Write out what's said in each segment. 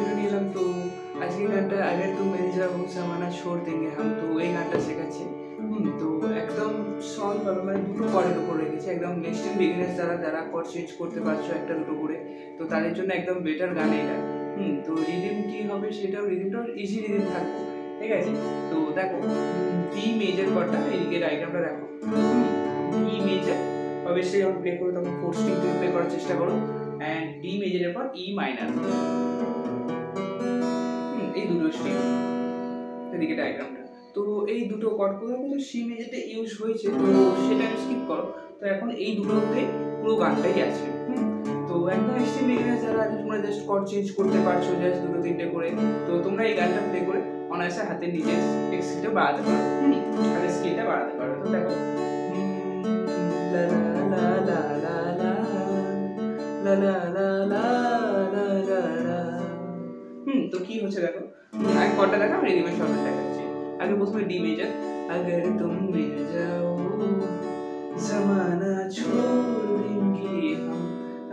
Video নিয়ে এলাম। তো আজকে গানটা अगर तुम मिल जाओ जमाना छोड़ देंगे हम, তো এই গানটা শেখাচ্ছি। তো একদম সহজ ভাবে মানে দুটো কর্ডের উপর রেখেছি, একদম নেক্সট বিগিনার্স যারা কর্ড চেঞ্জ করতে পারছো একটা দুটো করে, তো তাদের জন্য একদম বেটার গান এটা। তো রিদিম কি হবে সেটাও, রিদিমটাও ইজি রিদিম থাকবে, ঠিক আছে। তো দেখো বি মেজর কর্ডটা, এদিকে ডায়াগ্রামটা দেখো, বি মেজর অবশ্যই যখন প্লে করো তখন ফোর্থ স্ট্রিং থেকে প্লে করার চেষ্টা করো, অ্যান্ড ডি মেজরের পর ই মাইনার, এই দুটো স্ট্রিং, এদিকে ডায়াগ্রামটা। তো এই দুটো কর্ড কোথাও কোথাও সি মেজরতে ইউজ হয়েছে, তো সেটা স্কিপ করো। তো এখন এই দুটোতে পুরো গানটাই আছে। তো একদম এক্সট্রিম বিগিনার যারা আছে, তোমরা জাস্ট কর্ড চেঞ্জ করতে পারছো জাস্ট দুটো তিনটে করে, তো তোমরা এই গানটা প্লে করে অনায়াসে হাতের নিচে স্কেলটা বাড়াতে পারো, হাতের স্কেলটা বাড়াতে পারো। তো দেখো লা লা লা লা লা লা লা লা লা লা লা লা। তো কি হচ্ছে দেখো, এক কর্ডটা দেখো, আমি রিদিমের শর্টটা দেখাচ্ছি। আগে প্রথমে ডি মেজর, अगर तुम मिल जाओ जमाना छोड़ देंगे हम,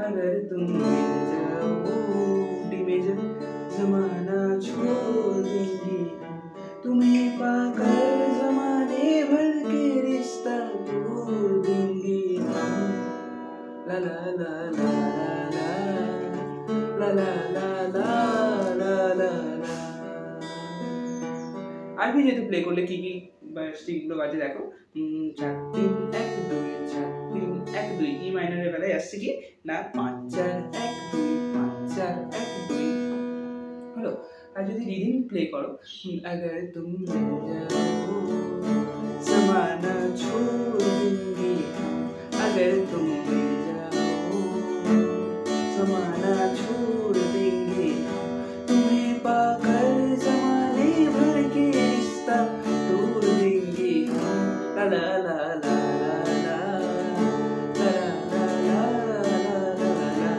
अगर तुम मिल जाओ, डी मेजर, जमाना छोड़ देंगे हम, तुम्हें पाकर जमाने भर के रिश्ता तोड़ देंगे हम, ला ला ला ला ला ला ला ला ला ला ला ला। আর কি যেহেতু প্লে করলে কি কি স্ট্রিংগুলো বাজে দেখো, 4 3 1 2 4 3 1 2, ই মাইনরের বেলায় আসছে কি না 5 4 1 2 5 4 1 2 হলো। আর যদি রিদিম প্লে করো, अगर तुम मिल जाओ जमाना छोड़ देंगे हम, अगर तुम मिल जाओ जमाना छोड़ देंगे हम, तुम्हें पाकर जमाने भर के रिश्ता तोड़ देंगे हम, ला ला ला ला ला ला ला ला ला ला ला।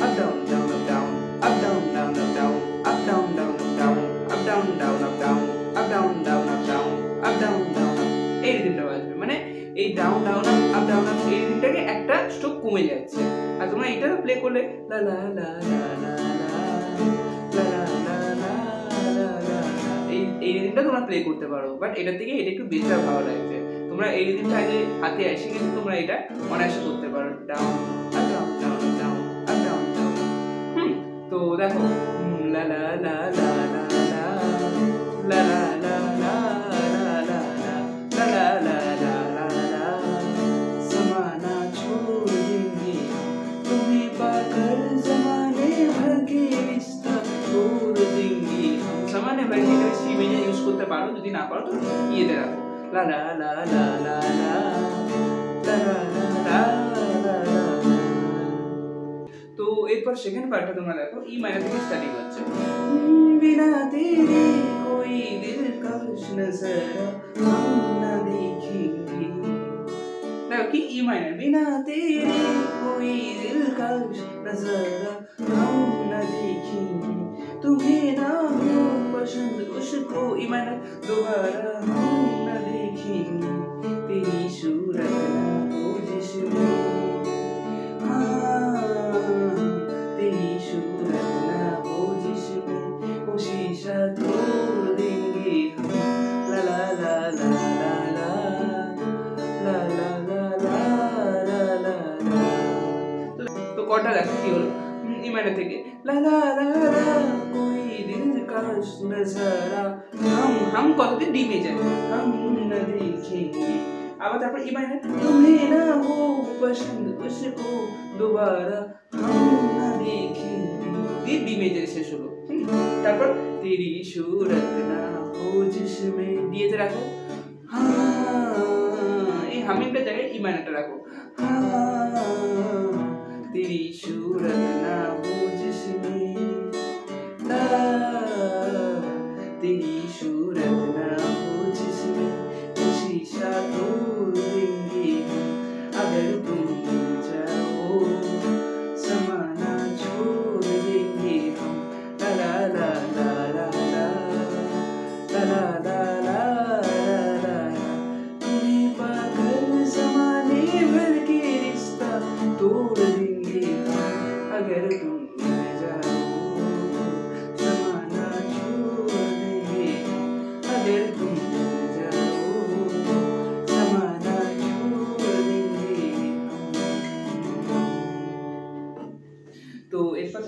Up down down up down, up down down up down, up down down up down, up down down up down, up down down up down, up down down up, এই রিদিমটা বাজবে, মানে এই down down up down up, এই রিদিমটাকে একটা stroke কমে যাচ্ছে। আর তোমরা এটা প্লে করলে লা লা লা লা লা এই রিদিমটা তোমরা প্লে করতে পারো, বাট এটার থেকে এটা একটু বেটার ভালো লাগছে। তোমরা এই রিদিমটা আগে হাতে এসে কিন্তু তোমরা এটা অনায়াসে করতে পারো, down up down down down up down down. তো দেখো লা লা লা লা লা লা লা লা লা লা লা লা লা লা লা লা ला, ज़माना छोड़ देंगे तुम्हें पाकर ज़माने भर के रिश्ता तोड़ देंगे हम, ज़माने भर के सी मेजर ইউজ করতে পারো, যদি না পারো তো ইয়েতে রাখো, লা লা লা লা লা লা লা লা লা লা। তো এরপর সেকেন্ড পার্টটা তোমরা দেখো, ই মাইনর থেকে স্টার্টিং হচ্ছে, बिना तेरे कोई दिलकश नज़ारा हम न देखेंगे। देखो कि ई माइनर, बिना तेरे कोई दिलकश नज़ारा हम न देखेंगे, तुम्हें ना हो पसंद उसको, ई माइनर दोबारा हम न देखेंगे, तेरी सूरत ना हो जिसमें, तेरी सूरत ना हो जिसमें वो शीशा तोड़ देंगे हम, ला ला ला ला ला ला ला ला ला ला ला ला। তো কর্ডটা দেখো কি হলো, ই মাইনর থেকে লা লা লা লা कोई दिलकश नज़ारा हम কততে ডি মেজর हम न देखेंगे, আবার তারপর ই মাইনর, तुम्हें ना हो पसंद उसको दोबारा हम न देखेंगे, দিয়ে ডি মেজর শেষ হলো। তারপর तेरी सूरत ना हो जिसमें, দিয়েতে রাখো, এই হামিংটা জায়গায় ই মাইনরটা রাখো, तेरी सूरत ना हो जिसमें, तेरी सूरत ना हो जिसमें वो शीशा तोड़ देंगे हम, अगर तुम मिल जाओ ज़माना छोड़ देंगे हम, ला ला ला ला ला ला ला ला ला ला, तुम्हें पाकर ज़माने भर के रिश्ता तोड़ देंगे हम, अगर तुम मिल जाओ।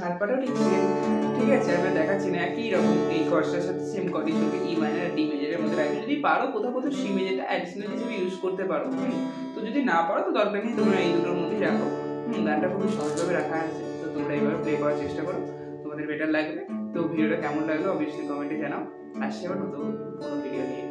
থার্ড পার্টও ঠিক সেম। ঠিক আছে, আমি দেখাচ্ছি না, একই রকম এই কর্ডটার সাথে সেম কর্ড হিসেবে ই মাইনর আর ডি মেজরের মধ্যে রাখবে। যদি পারো কোথাও কোথাও সি মেজরটা অ্যাডিশনাল হিসেবে ইউজ করতে পারো। তো যদি না পারো তো দরকার নেই, তোমরা এই দুটোর মধ্যেই রাখো। গানটা খুবই সহজভাবে রাখা আছে, তো তোমরা এইভাবে প্লে করার চেষ্টা করো, তোমাদের বেটার লাগবে। তো ভিডিওটা কেমন লাগলো অবভিয়াসলি কমেন্টে জানাও। আসছে আবার নতুন কোনো ভিডিও নিয়ে।